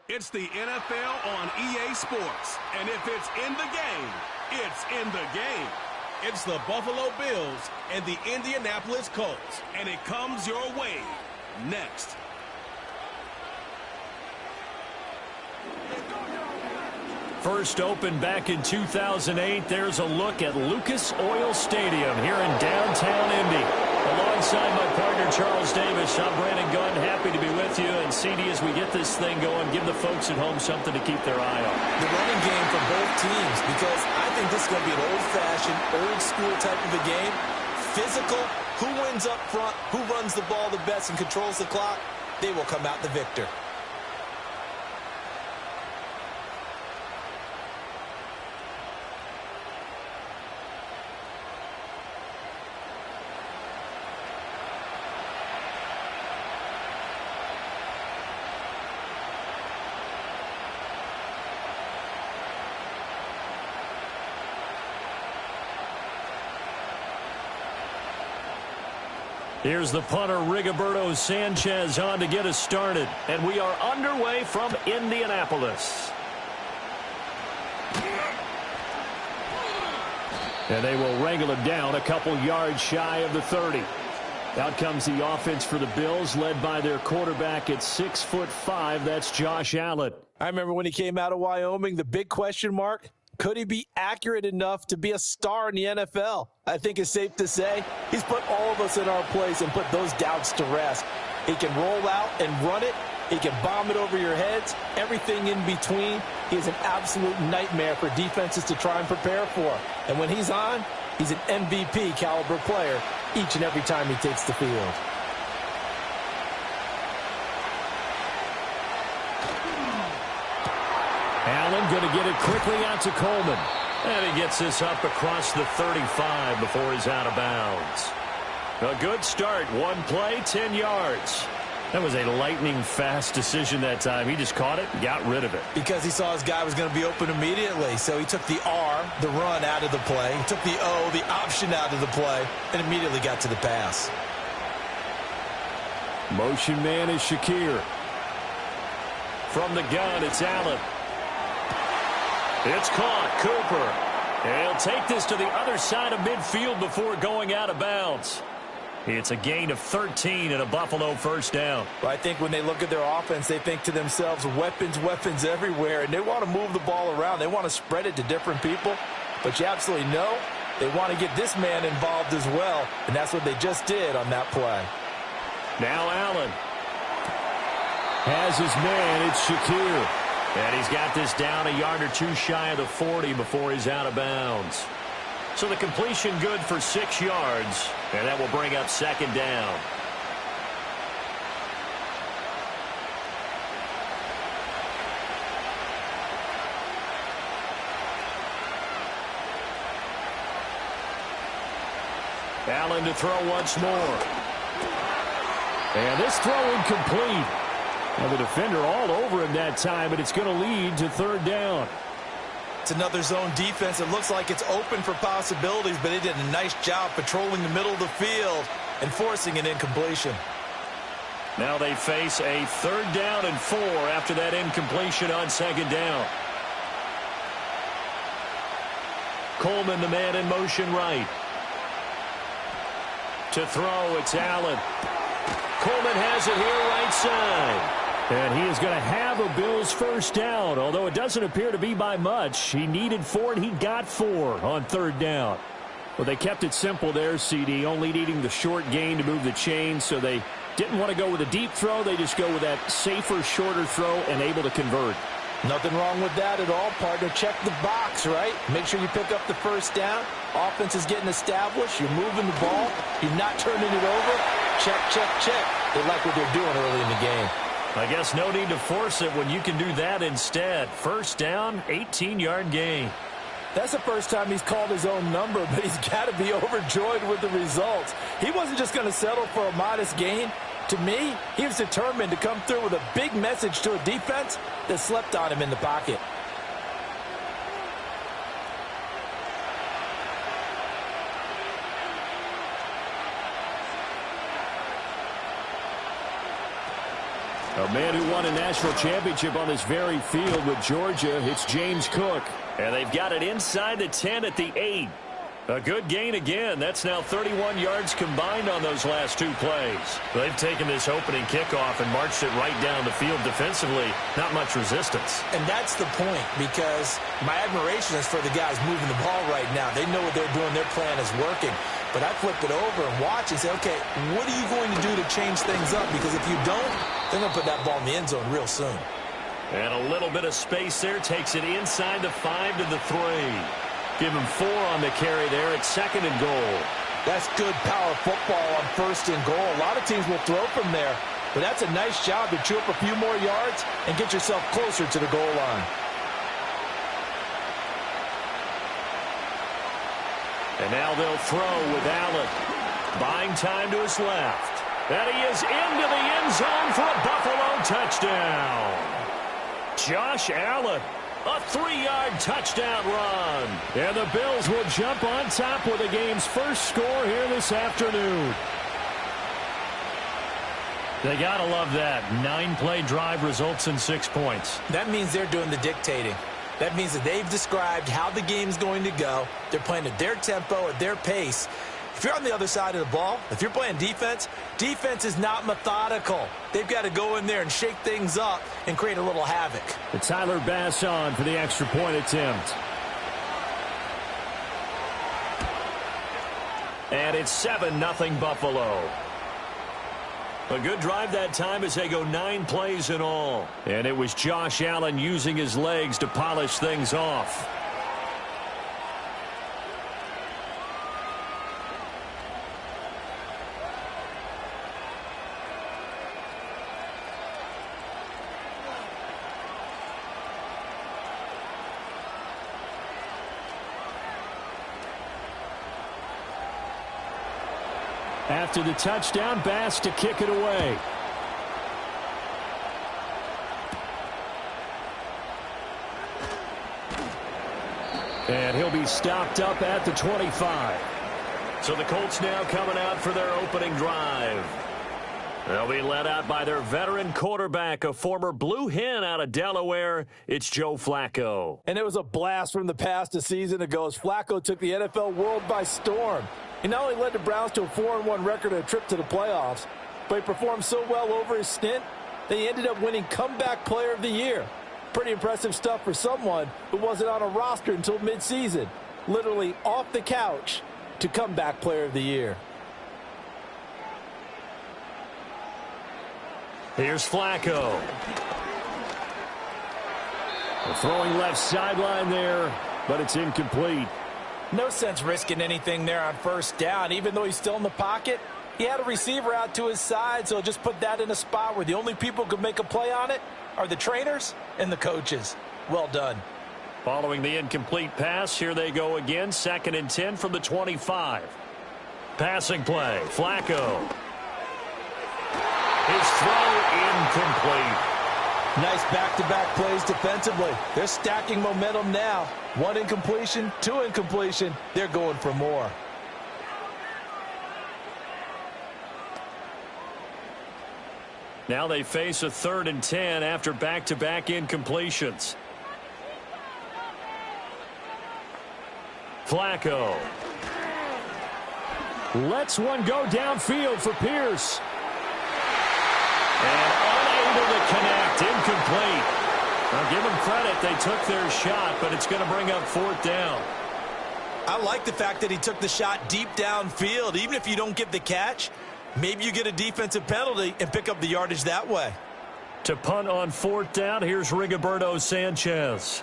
It's the NFL on EA Sports. And if it's in the game, it's in the game. It's the Buffalo Bills and the Indianapolis Colts. And it comes your way next. First opened back in 2008. There's a look at Lucas Oil Stadium here in downtown Indy. Alongside my partner, Charles Davis, I'm Brandon Gunn. Happy to be with you. And CD, as we get this thing going, give the folks at home something to keep their eye on. The running game for both teams, because I think this is going to be an old-fashioned, old-school type of a game. Physical, who wins up front, who runs the ball the best and controls the clock, they will come out the victor. Here's the punter, Rigoberto Sanchez, on to get us started. And we are underway from Indianapolis. And they will wrangle him down a couple yards shy of the 30. Out comes the offense for the Bills, led by their quarterback at 6'5". That's Josh Allen. I remember when he came out of Wyoming, the big question mark, could he be accurate enough to be a star in the NFL? I think it's safe to say he's put all of us in our place and put those doubts to rest. He can roll out and run it. He can bomb it over your heads. Everything in between. He is an absolute nightmare for defenses to try and prepare for. And when he's on, he's an MVP caliber player each and every time he takes the field. Allen going to get it quickly out to Coleman. And he gets this up across the 35 before he's out of bounds. A good start. One play, 10 yards. That was a lightning-fast decision that time. He just caught it and got rid of it. Because he saw his guy was going to be open immediately. So he took the R, the run, out of the play. He took the O, the option, out of the play, and immediately got to the pass. Motion man is Shakir. From the gun, it's Allen. It's caught. Cooper. And he'll take this to the other side of midfield before going out of bounds. It's a gain of 13 and a Buffalo first down. Well, I think when they look at their offense, they think to themselves, weapons, weapons everywhere, and they want to move the ball around. They want to spread it to different people, but you absolutely know they want to get this man involved as well, and that's what they just did on that play. Now Allen has his man. It's Shakir. And he's got this down a yard or two shy of the 40 before he's out of bounds. So the completion good for 6 yards, and that will bring up second down. Allen to throw once more. And this throw incomplete. Now the defender all over him that time, but it's going to lead to third down. It's another zone defense. It looks like it's open for possibilities, but they did a nice job patrolling the middle of the field and forcing an incompletion. Now they face a 3rd down and 4 after that incompletion on second down. Coleman, the man in motion right. To throw, it's Allen. Coleman has it here right side. And he is going to have a Bills first down, although it doesn't appear to be by much. He needed 4, and he got 4 on 3rd down. Well, they kept it simple there, CD, only needing the short gain to move the chains, so they didn't want to go with a deep throw. They just go with that safer, shorter throw and able to convert. Nothing wrong with that at all, partner. Check the box, right? Make sure you pick up the first down. Offense is getting established. You're moving the ball. You're not turning it over. Check, check, check. They like what they're doing early in the game. I guess no need to force it when you can do that instead. First down, 18-yard gain. That's the first time he's called his own number, but he's got to be overjoyed with the results. He wasn't just going to settle for a modest gain. To me, he was determined to come through with a big message to a defense that slept on him in the pocket. A man who won a national championship on this very field with Georgia. It's James Cook. And they've got it inside the 10 at the 8. A good gain again. That's now 31 yards combined on those last two plays. They've taken this opening kickoff and marched it right down the field defensively. Not much resistance. And that's the point, because my admiration is for the guys moving the ball right now. They know what they're doing. Their plan is working. But I flip it over and watch and say, okay, what are you going to do to change things up? Because if you don't, they're going to put that ball in the end zone real soon. And a little bit of space there. Takes it inside the 5 to the 3. Give him 4 on the carry there at 2nd and goal. That's good power football on 1st and goal. A lot of teams will throw from there, but that's a nice job to chew up a few more yards and get yourself closer to the goal line. And now they'll throw with Allen. Buying time to his left. And he is into the end zone for a Buffalo touchdown. Josh Allen. A 3-yard touchdown run. And the Bills will jump on top with the game's first score here this afternoon. They got to love that. 9-play drive results in 6 points. That means they're doing the dictating. That means that they've described how the game's going to go. They're playing at their tempo, at their pace. If you're on the other side of the ball, if you're playing defense, defense is not methodical. They've got to go in there and shake things up and create a little havoc. It's Tyler Bass on for the extra point attempt. And it's 7-0 Buffalo. A good drive that time as they go 9 plays in all. And it was Josh Allen using his legs to polish things off. After the touchdown, Bass to kick it away. And he'll be stopped up at the 25. So the Colts now coming out for their opening drive. They'll be led out by their veteran quarterback, a former Blue Hen out of Delaware. It's Joe Flacco. And it was a blast from the past a season ago as Flacco took the NFL world by storm. He not only led the Browns to a 4-1 record and a trip to the playoffs, but he performed so well over his stint that he ended up winning Comeback Player of the Year. Pretty impressive stuff for someone who wasn't on a roster until midseason. Literally off the couch to Comeback Player of the Year. Here's Flacco. Throwing left sideline there, but it's incomplete. No sense risking anything there on 1st down. Even though he's still in the pocket, he had a receiver out to his side, so just put that in a spot where the only people who can make a play on it are the trainers and the coaches. Well done. Following the incomplete pass, here they go again. 2nd and 10 from the 25. Passing play, Flacco. His throw incomplete. Nice back-to-back plays defensively. They're stacking momentum now. 1 incompletion, 2 incompletion. They're going for more. Now they face a 3rd and 10 after back-to-back incompletions. Flacco. Lets one go downfield for Pierce. And unable to connect, incomplete. Now give them credit, they took their shot, but it's going to bring up 4th down. I like the fact that he took the shot deep downfield. Even if you don't get the catch, maybe you get a defensive penalty and pick up the yardage that way. To punt on 4th down, here's Rigoberto Sanchez.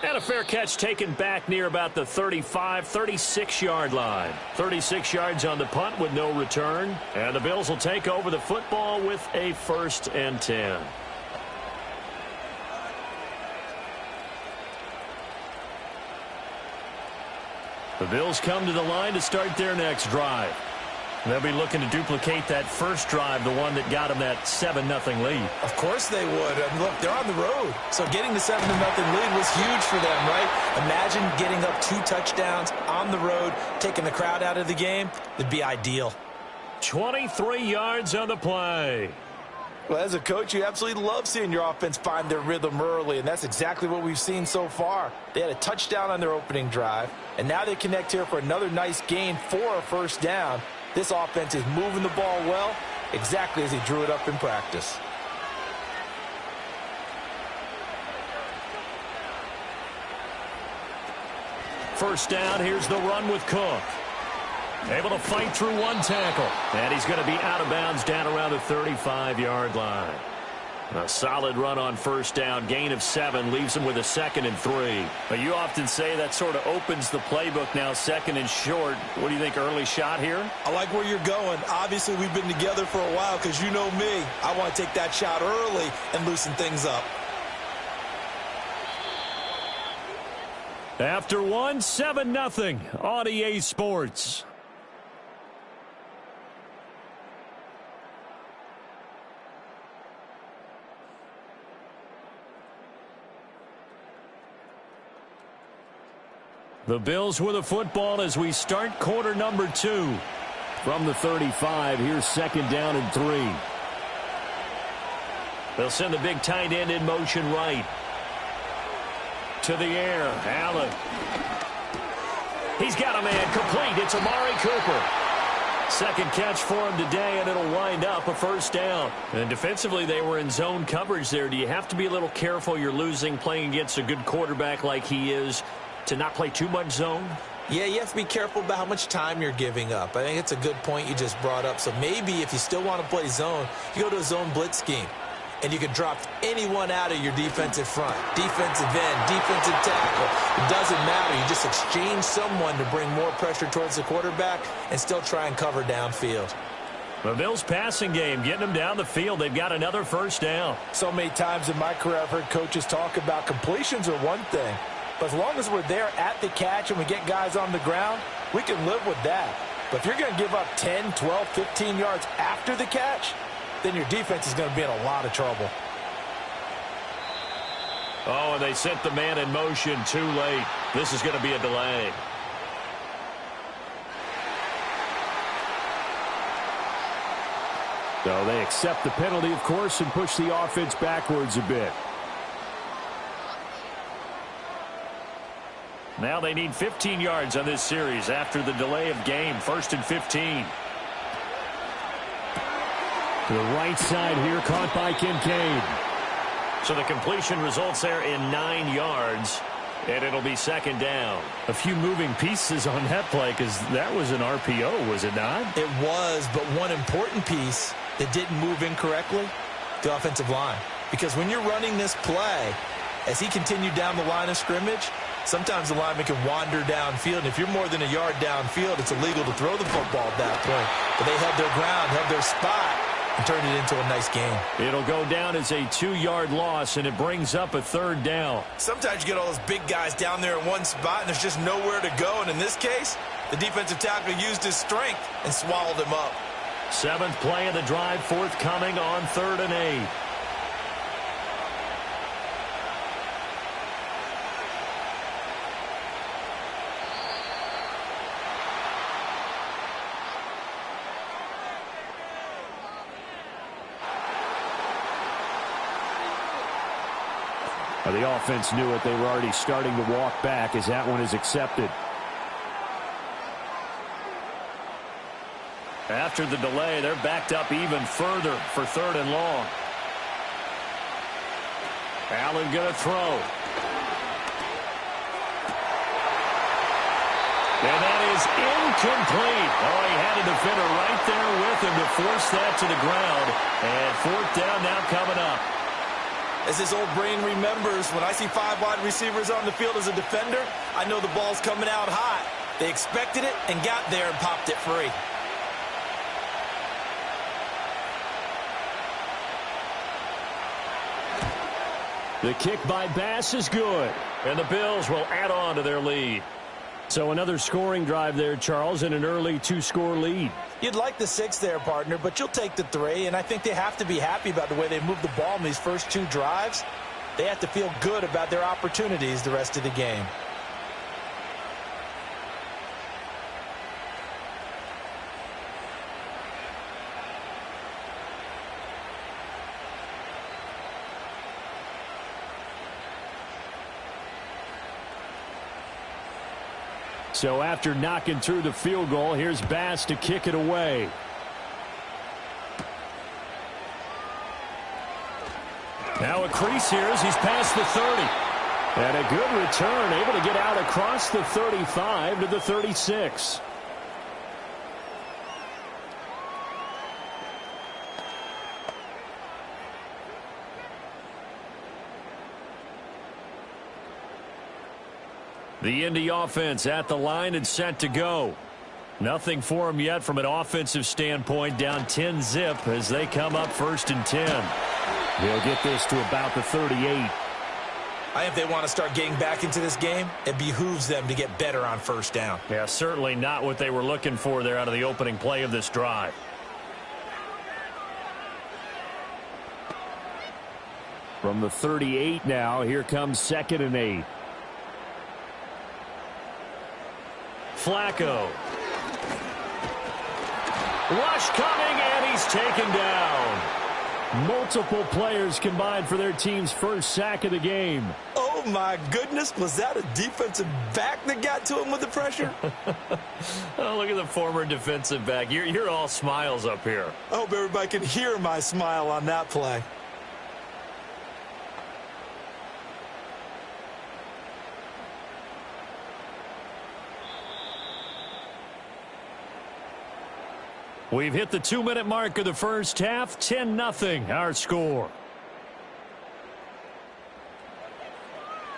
And a fair catch taken back near about the 35, 36-yard line. 36 yards on the punt with no return. And the Bills will take over the football with a 1st and 10. The Bills come to the line to start their next drive. They'll be looking to duplicate that first drive, the one that got them that 7-0 lead. Of course they would. And look, they're on the road. So getting the 7-0 lead was huge for them, right? Imagine getting up 2 touchdowns on the road, taking the crowd out of the game. It'd be ideal. 23 yards on the play. Well, as a coach, you absolutely love seeing your offense find their rhythm early, and that's exactly what we've seen so far. They had a touchdown on their opening drive, and now they connect here for another nice gain for a first down. This offense is moving the ball well, exactly as he drew it up in practice. First down, here's the run with Cook. Able to fight through 1 tackle. And he's going to be out of bounds down around the 35-yard line. A solid run on first down. Gain of 7 leaves him with a 2nd and 3. But you often say that sort of opens the playbook now, 2nd and short. What do you think, early shot here? I like where you're going. Obviously, we've been together for a while because you know me. I want to take that shot early and loosen things up. After 1, 7-0 on EA Sports. The Bills with the football as we start quarter number 2. From the 35, here's 2nd down and 3. They'll send the big tight end in motion right. To the air, Allen. He's got a man complete. It's Amari Cooper. 2nd catch for him today, and it'll wind up a first down. And defensively, they were in zone coverage there. Do you have to be a little careful? You're losing playing against a good quarterback like he is, to not play too much zone? Yeah, you have to be careful about how much time you're giving up. I think it's a good point you just brought up. So maybe if you still want to play zone, you go to a zone blitz scheme. And you can drop anyone out of your defensive front. Defensive end, defensive tackle. It doesn't matter. You just exchange someone to bring more pressure towards the quarterback and still try and cover downfield. The Bills' passing game, getting them down the field. They've got another first down. So many times in my career I've heard coaches talk about completions are one thing. But as long as we're there at the catch and we get guys on the ground, we can live with that. But if you're going to give up 10, 12, 15 yards after the catch, then your defense is going to be in a lot of trouble. Oh, and they sent the man in motion too late. This is going to be a delay. So they accept the penalty, of course, and push the offense backwards a bit. Now they need 15 yards on this series after the delay of game. 1st and 15. To the right side here, caught by Kincaid. So the completion results there in 9 yards, and it'll be 2nd down. A few moving pieces on that play because that was an RPO, was it not? It was, but one important piece that didn't move incorrectly, the offensive line. Because when you're running this play, as he continued down the line of scrimmage, sometimes the lineman can wander downfield, and if you're more than a yard downfield, it's illegal to throw the football at that point. But they held their ground, held their spot, and turned it into a nice game. It'll go down as a 2-yard loss, and it brings up a 3rd down. Sometimes you get all those big guys down there in one spot, and there's just nowhere to go. And in this case, the defensive tackle used his strength and swallowed him up. 7th play of the drive, forthcoming on 3rd and 8. The offense knew it. They were already starting to walk back as that one is accepted. After the delay, they're backed up even further for 3rd and long. Allen going to throw. And that is incomplete. Oh, he had a defender right there with him to force that to the ground. And 4th down now coming up. As his old brain remembers, when I see 5 wide receivers on the field as a defender, I know the ball's coming out hot. They expected it and got there and popped it free. The kick by Bass is good, and the Bills will add on to their lead. So another scoring drive there, Charles, and an early 2-score lead. You'd like the 6 there, partner, but you'll take the 3, and I think they have to be happy about the way they moved the ball in these first 2 drives. They have to feel good about their opportunities the rest of the game. So after knocking through the field goal, here's Bass to kick it away. Now a crease here as he's past the 30. And a good return, able to get out across the 35 to the 36. The Indy offense at the line and set to go. Nothing for them yet from an offensive standpoint. Down 10-zip as they come up 1st and 10. They'll get this to about the 38. If they want to start getting back into this game, it behooves them to get better on 1st down. Yeah, certainly not what they were looking for there out of the opening play of this drive. From the 38 now, here comes 2nd and 8. Flacco. Rush coming, and he's taken down. Multiple players combined for their team's first sack of the game. Oh, my goodness. Was that a defensive back that got to him with the pressure? Oh, look at the former defensive back. You're all smiles up here. I hope everybody can hear my smile on that play. We've hit the 2-minute mark of the first half. 10-0 our score.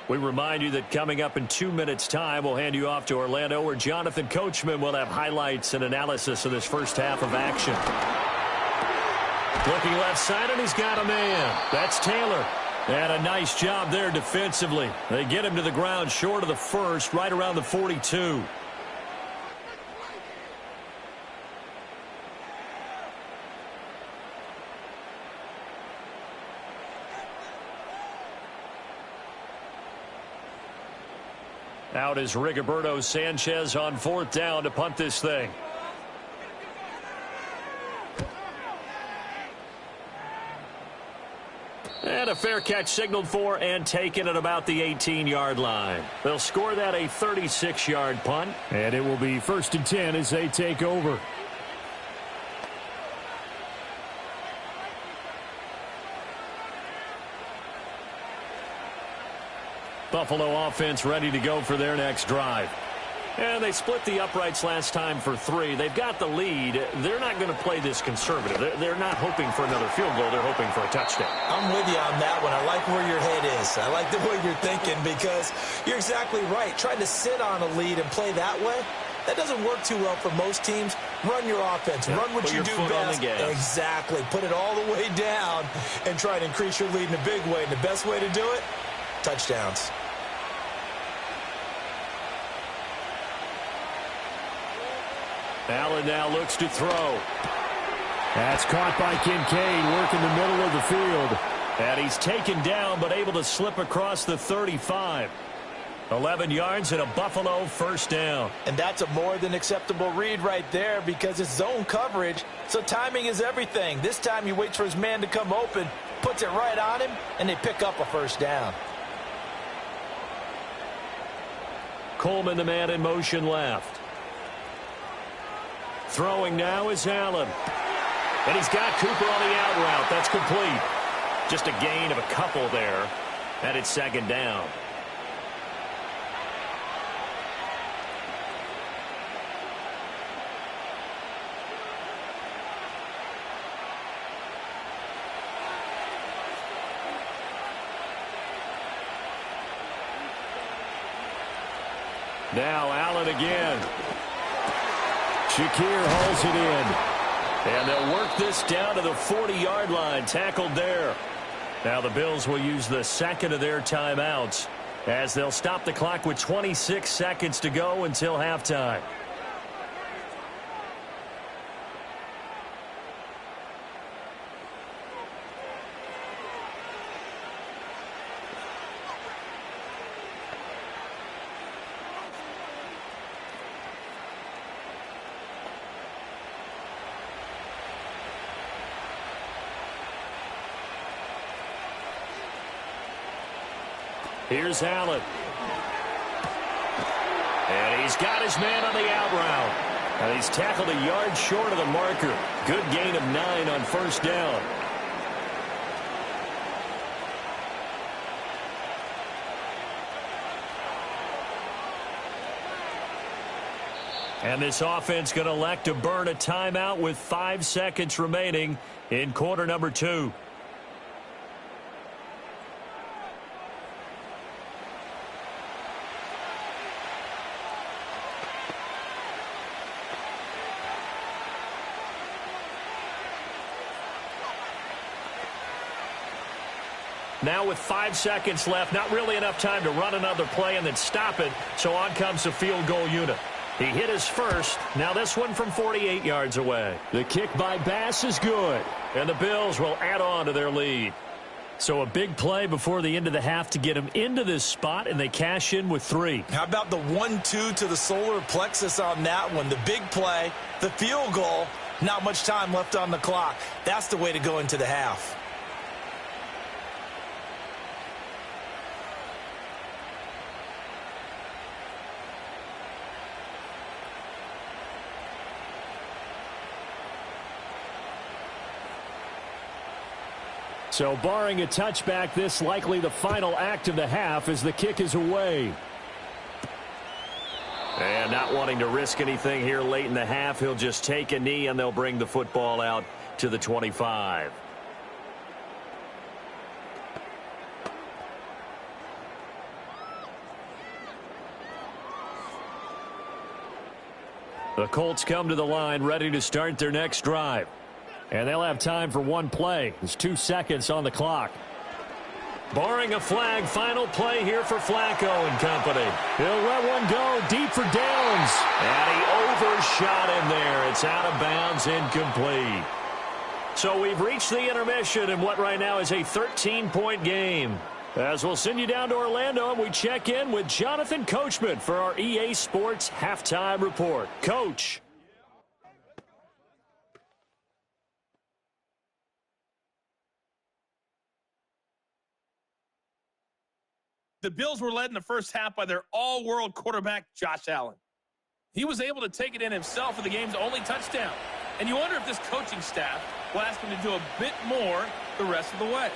We remind you that coming up in 2 minutes' time, we'll hand you off to Orlando, where Jonathan Coachman will have highlights and analysis of this first half of action. Looking left side, and he's got a man. That's Taylor. And a nice job there defensively. They get him to the ground short of the first, right around the 42. Out is Rigoberto Sanchez on 4th down to punt this thing. And a fair catch signaled for and taken at about the 18-yard line. They'll score that a 36-yard punt. And it will be 1st and 10 as they take over. Buffalo offense ready to go for their next drive. And they split the uprights last time for 3. They've got the lead. They're not going to play this conservative. They're not hoping for another field goal. They're hoping for a touchdown. I'm with you on that one. I like where your head is. I like the way you're thinking, because you're exactly right. Trying to sit on a lead and play that way, that doesn't work too well for most teams. Run your offense. Run what you do best. Exactly. Put it all the way down and try to increase your lead in a big way. And the best way to do it, touchdowns. Allen now looks to throw. That's caught by Kincaid, working the middle of the field. And he's taken down, but able to slip across the 35. 11 yards and a Buffalo 1st down. And that's a more than acceptable read right there, because it's zone coverage, so timing is everything. This time he waits for his man to come open, puts it right on him, and they pick up a 1st down. Coleman, the man in motion left. Throwing now is Allen. And he's got Cooper on the out route. That's complete. Just a gain of a couple there. And it's 2nd down. Now Allen again. Shakir hauls it in. And they'll work this down to the 40-yard line. Tackled there. Now the Bills will use the 2nd of their timeouts as they'll stop the clock with 26 seconds to go until halftime. Here's Allen. And he's got his man on the out route. And he's tackled a yard short of the marker. Good gain of 9 on first down. And this offense going to elect to burn a timeout with 5 seconds remaining in quarter number 2. Now with 5 seconds left, not really enough time to run another play and then stop it, so on comes the field goal unit. He hit his first. Now this one from 48 yards away. The kick by Bass is good, and the Bills will add on to their lead. So a big play before the end of the half to get him into this spot, and they cash in with 3. How about the 1-2 to the solar plexus on that one? The big play, the field goal, not much time left on the clock. That's the way to go into the half. So barring a touchback, this likely the final act of the half as the kick is away. And not wanting to risk anything here late in the half, he'll just take a knee and they'll bring the football out to the 25. The Colts come to the line ready to start their next drive. And they'll have time for one play. There's 2 seconds on the clock. Barring a flag, final play here for Flacco and company. He'll let one go deep for Downs. And he overshot him there. It's out of bounds, incomplete. So we've reached the intermission in what right now is a 13-point game. As we'll send you down to Orlando, and we check in with Jonathan Coachman for our EA Sports Halftime Report. Coach. The Bills were led in the first half by their all-world quarterback, Josh Allen. He was able to take it in himself for the game's only touchdown. And you wonder if this coaching staff will ask him to do a bit more the rest of the way.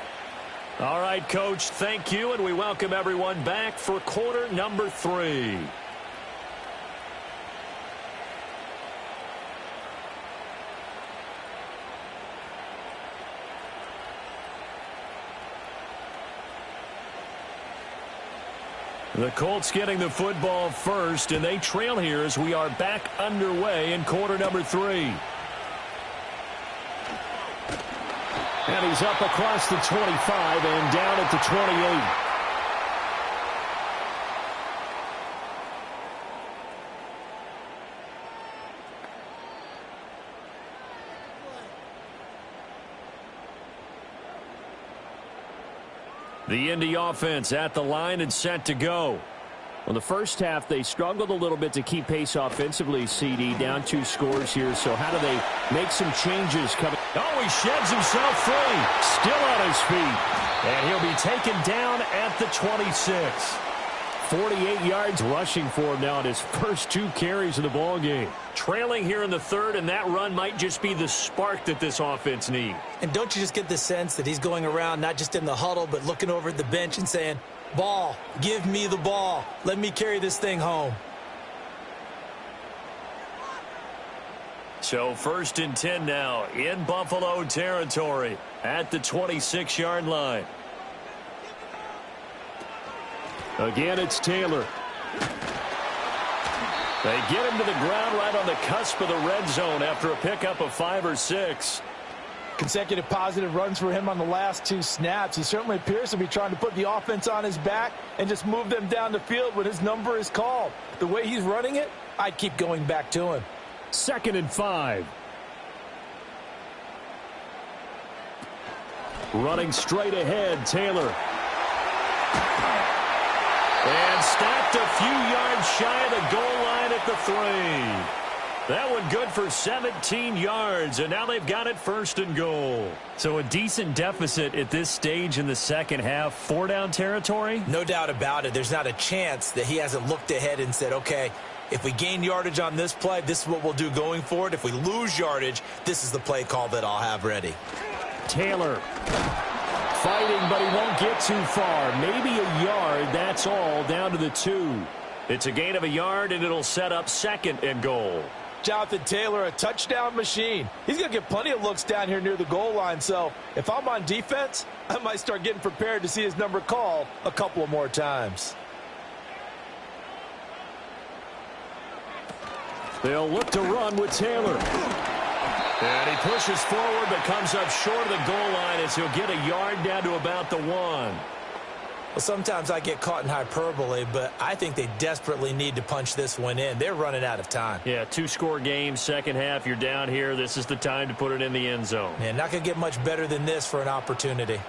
All right, Coach, thank you, and we welcome everyone back for quarter number 3. The Colts getting the football first, and they trail here as we are back underway in quarter number 3. And he's up across the 25 and down at the 28. The Indy offense at the line and set to go. Well, the first half, they struggled a little bit to keep pace offensively, CD, down 2 scores here. So how do they make some changes coming? Oh, he sheds himself free. Still on his feet. And he'll be taken down at the 26. 48 yards rushing for him now in his first 2 carries of the ball game. Trailing here in the third, and that run might just be the spark that this offense needs. And don't you just get the sense that he's going around not just in the huddle, but looking over at the bench and saying, ball, give me the ball. Let me carry this thing home. So 1st and 10 now in Buffalo territory at the 26-yard line. Again, it's Taylor. They get him to the ground right on the cusp of the red zone after a pickup of 5 or 6. Consecutive positive runs for him on the last 2 snaps. He certainly appears to be trying to put the offense on his back and just move them down the field when his number is called. The way he's running it, I'd keep going back to him. 2nd and 5. Running straight ahead, Taylor. And stopped a few yards shy of the goal line at the 3. That one good for 17 yards, and now they've got it 1st and goal. So a decent deficit at this stage in the second half. 4-down territory? No doubt about it. There's not a chance that he hasn't looked ahead and said, okay, if we gain yardage on this play, this is what we'll do going forward. If we lose yardage, this is the play call that I'll have ready. Taylor fighting, but he won't get too far. Maybe a yard, that's all, down to the 2. It's a gain of a yard, and it'll set up 2nd and goal. Jonathan Taylor, a touchdown machine. He's going to get plenty of looks down here near the goal line. So if I'm on defense, I might start getting prepared to see his number called a couple of more times. They'll look to run with Taylor. And he pushes forward but comes up short of the goal line as he'll get a yard down to about the 1. Well, sometimes I get caught in hyperbole, but I think they desperately need to punch this one in. They're running out of time. Yeah, 2-score game, second half. You're down here. This is the time to put it in the end zone. Man, not going to get much better than this for an opportunity.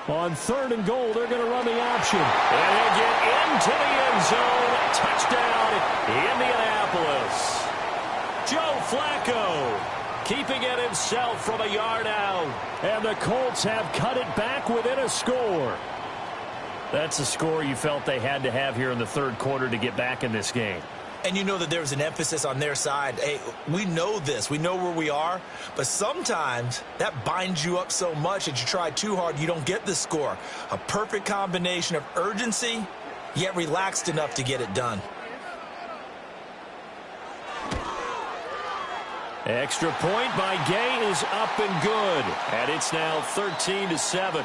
On 3rd and goal, they're going to run the option. And he'll get into the end zone. Touchdown, Indianapolis. Joe Flacco keeping it himself from a yard out. And the Colts have cut it back within a score. That's a score you felt they had to have here in the 3rd quarter to get back in this game. And you know that there was an emphasis on their side. Hey, we know this. We know where we are. But sometimes that binds you up so much that you try too hard, you don't get the score. A perfect combination of urgency, yet relaxed enough to get it done. Extra point by Gay is up and good. And it's now 13-7.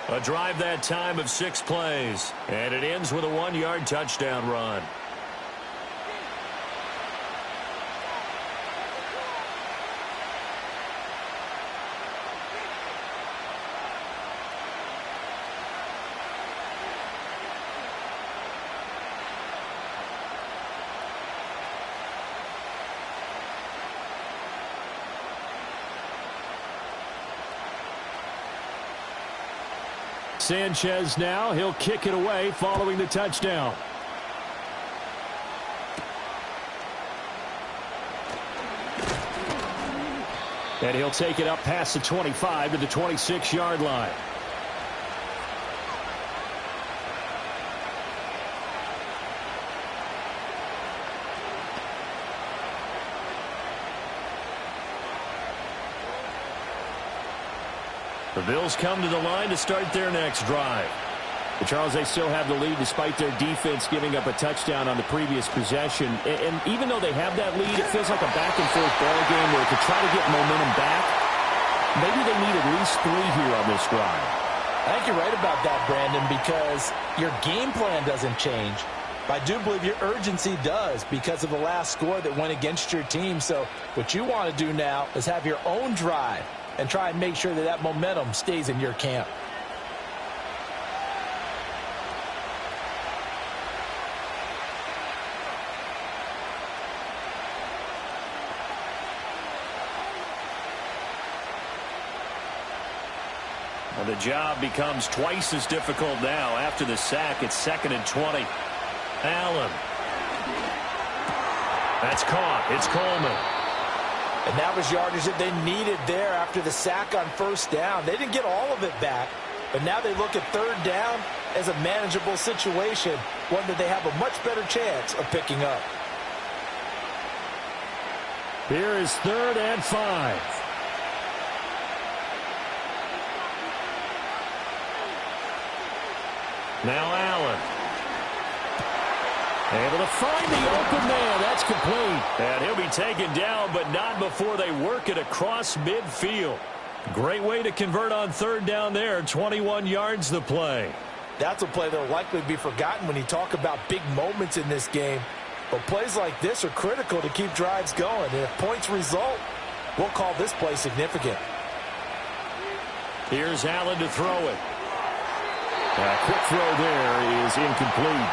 A drive that time of 6 plays. And it ends with a 1-yard touchdown run. Sanchez now, he'll kick it away following the touchdown. And he'll take it up past the 25 to the 26-yard line. The Bills come to the line to start their next drive. But Charles, they still have the lead despite their defense giving up a touchdown on the previous possession. And even though they have that lead, it feels like a back-and-forth ball game where to try to get momentum back, maybe they need at least 3 here on this drive. I think you're right about that, Brandon, because your game plan doesn't change. But I do believe your urgency does because of the last score that went against your team. So what you want to do now is have your own drive and try and make sure that that momentum stays in your camp. Well, the job becomes twice as difficult now after the sack. It's 2nd and 20. Allen. That's caught. It's Coleman. And that was yardage that they needed there after the sack on 1st down. They didn't get all of it back, but now they look at 3rd down as a manageable situation, one that they have a much better chance of picking up. Here is 3rd and 5. Now Allen. Able to find the open man. That's complete. And he'll be taken down, but not before they work it across midfield. Great way to convert on 3rd down there. 21 yards the play. That's a play that will likely be forgotten when you talk about big moments in this game. But plays like this are critical to keep drives going. And if points result, we'll call this play significant. Here's Allen to throw it. A quick throw there is incomplete.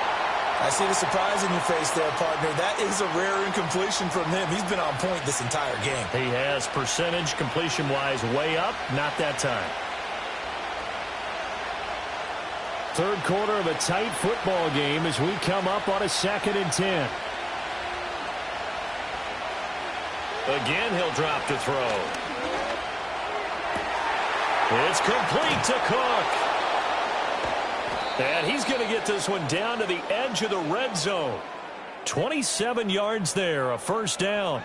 I see the surprise in your face there, partner. That is a rare incompletion from him. He's been on point this entire game. He has percentage completion-wise way up, not that time. Third quarter of a tight football game as we come up on a 2nd and 10. Again, he'll drop to throw. It's complete to Cook. And he's going to get this one down to the edge of the red zone. 27 yards there, a first down.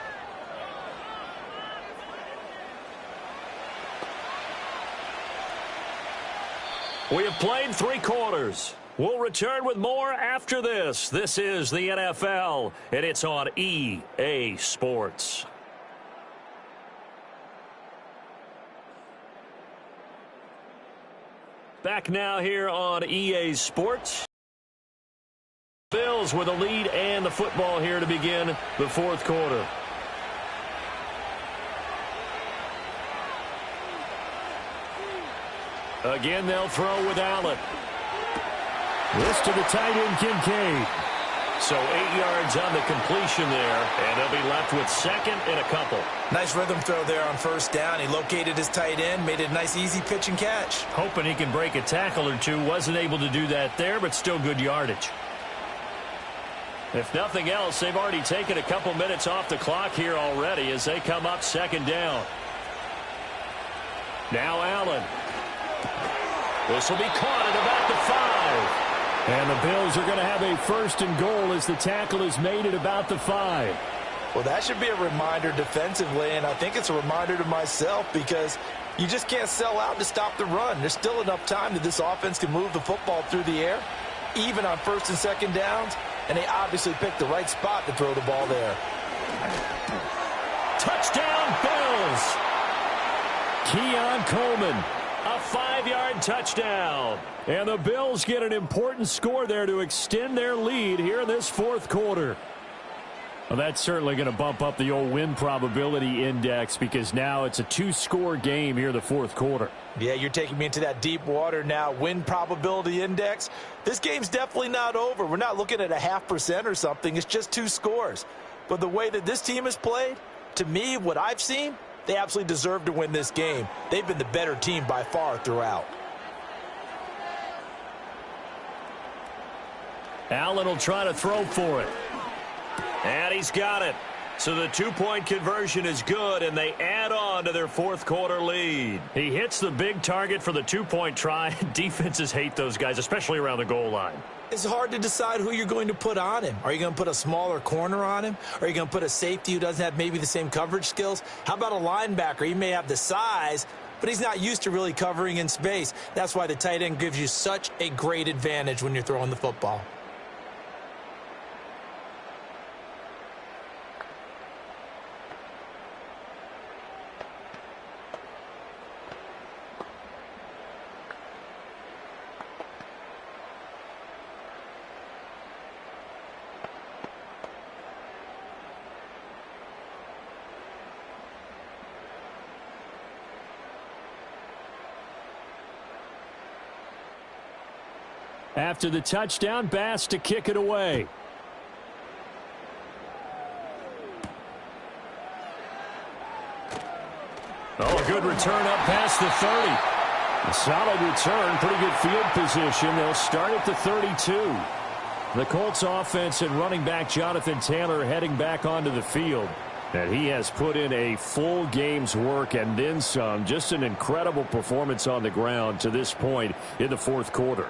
We have played 3 quarters. We'll return with more after this. This is the NFL, and it's on EA Sports. Back now here on EA Sports. Bills with a lead and the football here to begin the 4th quarter. Again, they'll throw with Allen. This to the tight end, Kincaid. So 8 yards on the completion there, and they'll be left with 2nd and a couple. Nice rhythm throw there on first down. He located his tight end, made it a nice, easy pitch and catch. Hoping he can break a tackle or two. Wasn't able to do that there, but still good yardage. If nothing else, they've already taken a couple minutes off the clock here already as they come up 2nd down. Now Allen. This will be caught at about the 5. And the Bills are going to have a 1st and goal as the tackle is made at about the 5. Well, that should be a reminder defensively, and I think it's a reminder to myself because you just can't sell out to stop the run. There's still enough time that this offense can move the football through the air, even on 1st and 2nd downs, and they obviously picked the right spot to throw the ball there. Touchdown, Bills! Keon Coleman. A 5-yard touchdown. And the Bills get an important score there to extend their lead here in this 4th quarter. Well, that's certainly going to bump up the old win probability index because now it's a 2-score game here in the 4th quarter. Yeah, you're taking me into that deep water now. Win probability index. This game's definitely not over. We're not looking at a 0.5% or something. It's just 2 scores. But the way that this team has played, to me, what I've seen, they absolutely deserve to win this game. They've been the better team by far throughout. Allen will try to throw for it. And he's got it. So the 2-point conversion is good, and they add on to their 4th quarter lead. He hits the big target for the 2-point try. Defenses hate those guys, especially around the goal line. It's hard to decide who you're going to put on him. Are you going to put a smaller corner on him? Are you going to put a safety who doesn't have maybe the same coverage skills? How about a linebacker? He may have the size, but he's not used to really covering in space. That's why the tight end gives you such a great advantage when you're throwing the football. After the touchdown, Bass to kick it away. Oh, a good return up past the 30. A solid return, pretty good field position. They'll start at the 32. The Colts offense and running back Jonathan Taylor heading back onto the field. And he has put in a full game's work and then some. Just an incredible performance on the ground to this point in the 4th quarter.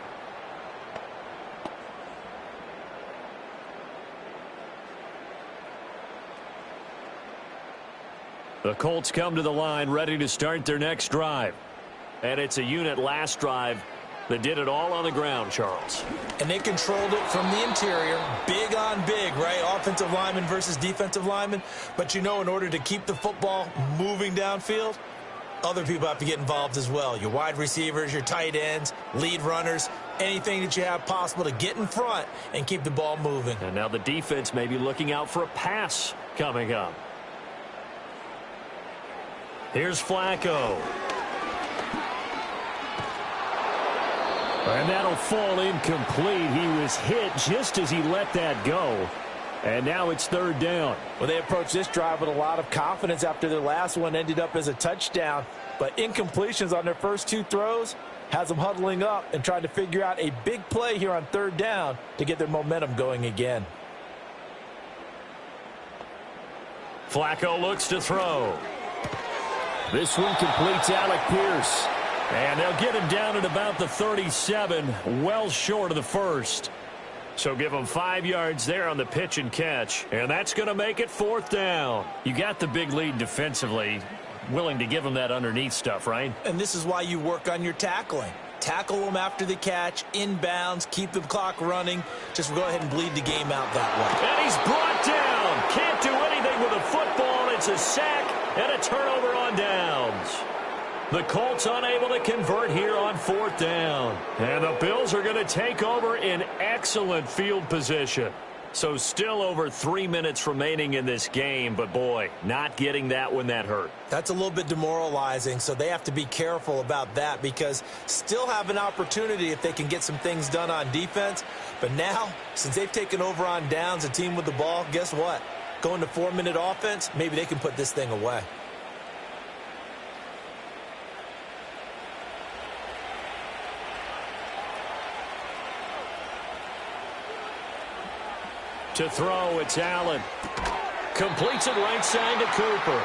The Colts come to the line ready to start their next drive. And it's a unit last drive that did it all on the ground, Charles. And they controlled it from the interior. Big on big, right? Offensive lineman versus defensive lineman. But you know, in order to keep the football moving downfield, other people have to get involved as well. Your wide receivers, your tight ends, lead runners. anything that you have possible to get in front and keep the ball moving. And now the defense may be looking out for a pass coming up. Here's Flacco. And that'll fall incomplete. He was hit just as he let that go. And now it's third down. Well, they approached this drive with a lot of confidence after their last one ended up as a touchdown. But incompletions on their first two throws has them huddling up and trying to figure out a big play here on third down to get their momentum going again. Flacco looks to throw. This one completes Alec Pierce. And they'll get him down at about the 37, well short of the first. So give him 5 yards there on the pitch and catch. And that's going to make it fourth down. You got the big lead defensively. Willing to give him that underneath stuff, right? And this is why you work on your tackling. Tackle them after the catch, inbounds, keep the clock running. Just go ahead and bleed the game out that way. And he's brought down. Can't do anything with a football. It's a sack and a turnover on downs. The Colts unable to convert here on fourth down. And the Bills are going to take over in excellent field position. So still over 3 minutes remaining in this game, but boy, not getting that when that hurt. That's a little bit demoralizing, so they have to be careful about that because still have an opportunity if they can get some things done on defense. But now, since they've taken over on downs, a team with the ball, guess what? Going to 4-minute offense, maybe they can put this thing away. To throw, it's Allen. Completes it right side to Cooper.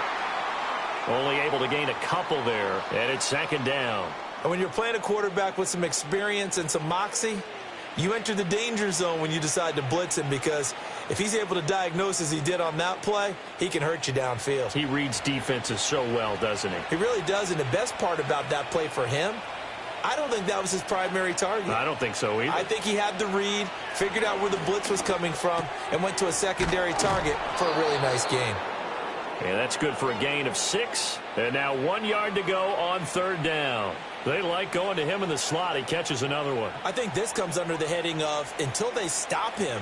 Only able to gain a couple there, and it's second down. And when you're playing a quarterback with some experience and some moxie, you enter the danger zone when you decide to blitz him because if he's able to diagnose as he did on that play, he can hurt you downfield. He reads defenses so well, doesn't he? He really does, and the best part about that play for him, I don't think that was his primary target. I don't think so either. I think he had the read, figured out where the blitz was coming from, and went to a secondary target for a really nice game. And that's good for a gain of 6. And now 1 yard to go on third down. They like going to him in the slot. He catches another one. I think this comes under the heading of until they stop him,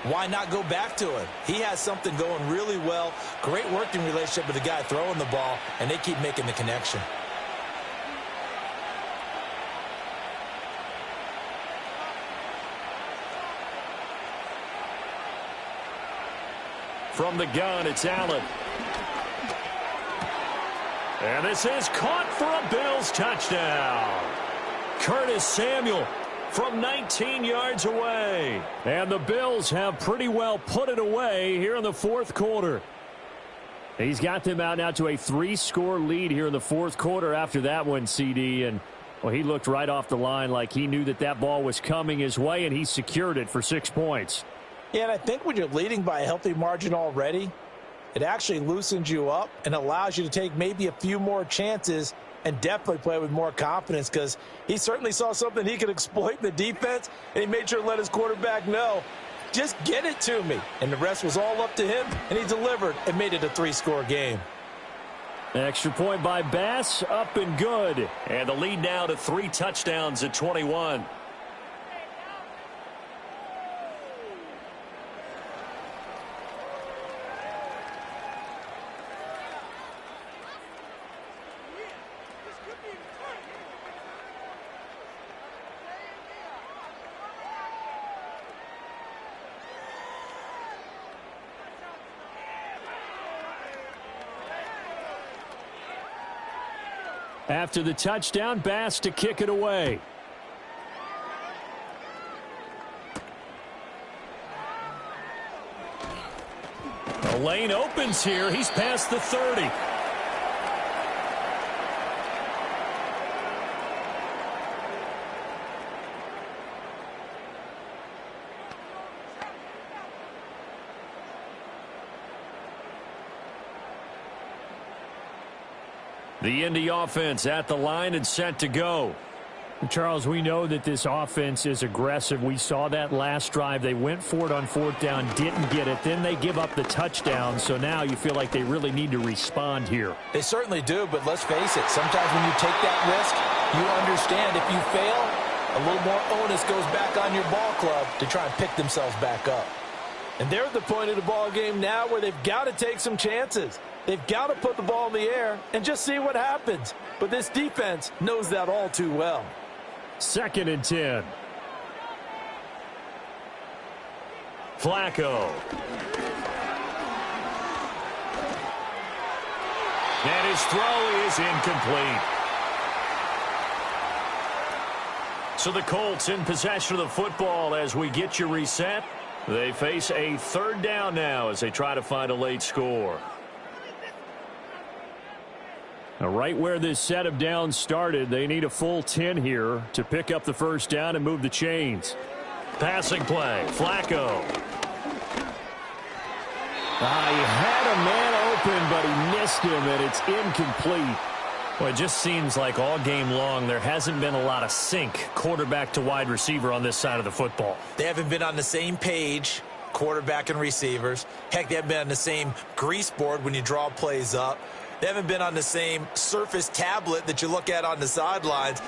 why not go back to him? He has something going really well. Great working relationship with the guy throwing the ball, and they keep making the connection. From the gun, it's Allen. And this is caught for a Bills touchdown. Curtis Samuel from 19 yards away. And the Bills have pretty well put it away here in the fourth quarter. He's got them out now to a 3-score lead here in the fourth quarter after that one, CD. And, well, he looked right off the line like he knew that that ball was coming his way, and he secured it for 6 points. Yeah, and I think when you're leading by a healthy margin already, it actually loosens you up and allows you to take maybe a few more chances and definitely play with more confidence because he certainly saw something he could exploit in the defense, and he made sure to let his quarterback know, just get it to me. And the rest was all up to him, and he delivered and made it a 3-score game. Extra point by Bass, up and good. And the lead now to 3 touchdowns at 21. After the touchdown, Bass to kick it away. The lane opens here. He's past the 30. The Indy offense at the line and set to go. Charles, we know that this offense is aggressive. We saw that last drive. They went for it on fourth down, didn't get it. Then they give up the touchdown. So now you feel like they really need to respond here. They certainly do, but let's face it. Sometimes when you take that risk, you understand if you fail, A little more onus goes back on your ball club to try and pick themselves back up. And they're at the point of the ball game now where they've got to take some chances. They've got to put the ball in the air and just see what happens. But this defense knows that all too well. 2nd and 10. Flacco. And his throw is incomplete. So the Colts in possession of the football as we get you reset. They face a 3rd down now as they try to find a late score. Now, right where this set of downs started, they need a full 10 here to pick up the 1st down and move the chains. Passing play, Flacco. He had a man open, but he missed him, and it's incomplete. Well, it just seems like all game long there hasn't been a lot of sync quarterback to wide receiver on this side of the football. They haven't been on the same page, quarterback and receivers. Heck, they haven't been on the same grease board when you draw plays up. They haven't been on the same surface tablet that you look at on the sidelines.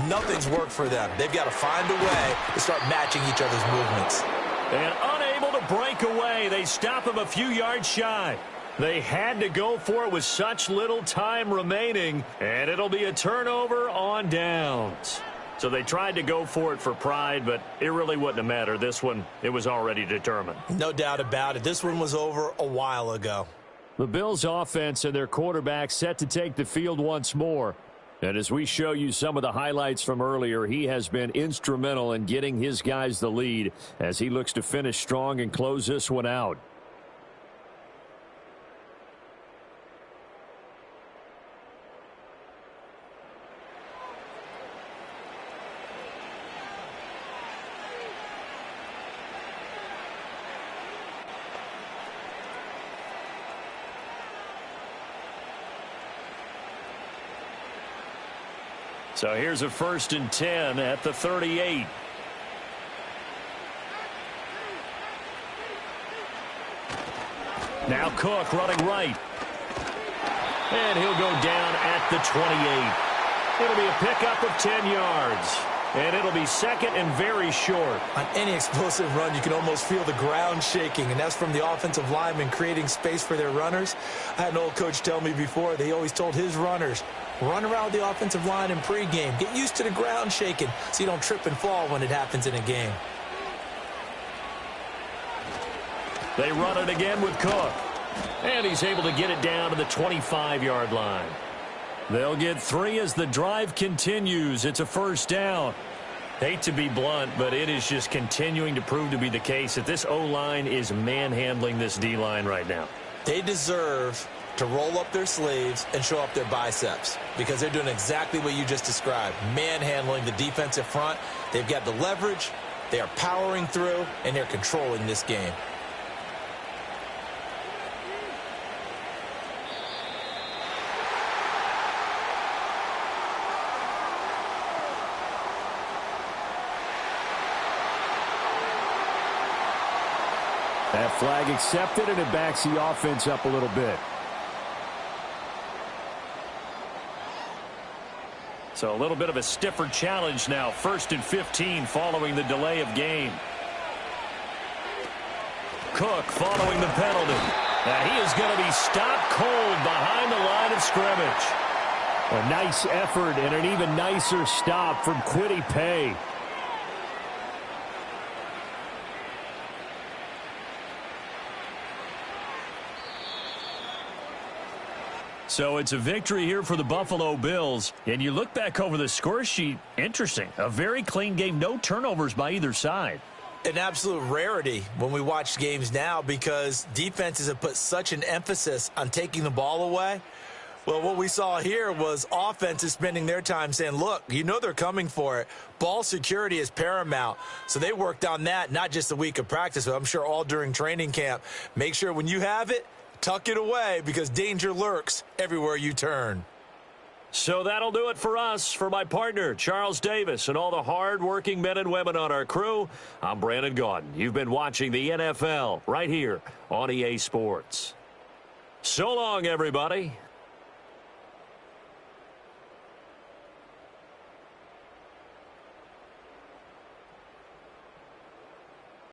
Nothing's worked for them. They've got to find a way to start matching each other's movements. And unable to break away, they stop him a few yards shy. They had to go for it with such little time remaining, and it'll be a turnover on downs. So they tried to go for it for pride, but it really wouldn't have mattered. This one, it was already determined. No doubt about it. This one was over a while ago. The Bills' offense and their quarterback set to take the field once more. And as we show you some of the highlights from earlier, he has been instrumental in getting his guys the lead as he looks to finish strong and close this one out. So here's a 1st and 10 at the 38. Now Cook running right. And he'll go down at the 28. It'll be a pickup of 10 yards. And it'll be 2nd and very short. On any explosive run, you can almost feel the ground shaking, and that's from the offensive linemen creating space for their runners. I had an old coach tell me before, they always told his runners, run around the offensive line in pregame. Get used to the ground shaking so you don't trip and fall when it happens in a game. They run it again with Cook. And he's able to get it down to the 25-yard line. They'll get 3 as the drive continues. It's a 1st down. Hate to be blunt, but it is just continuing to prove to be the case that this O-line is manhandling this D-line right now. They deserve to roll up their sleeves and show up their biceps because they're doing exactly what you just described, manhandling the defensive front. They've got the leverage, they are powering through, and they're controlling this game. That flag accepted, and it backs the offense up a little bit. So a little bit of a stiffer challenge now. 1st and 15 following the delay of game. Cook following the penalty. Now he is going to be stopped cold behind the line of scrimmage. A nice effort and an even nicer stop from Kwity Paye. So it's a victory here for the Buffalo Bills. And you look back over the score sheet, interesting. A very clean game, no turnovers by either side. An absolute rarity when we watch games now because defenses have put such an emphasis on taking the ball away. Well, what we saw here was offenses spending their time saying, look, you know they're coming for it. Ball security is paramount. So they worked on that, not just a week of practice, but I'm sure all during training camp. Make sure when you have it, tuck it away because danger lurks everywhere you turn. So that'll do it for us. For my partner, Charles Davis, and all the hard-working men and women on our crew, I'm Brandon Gaudin. You've been watching the NFL right here on EA Sports. So long, everybody.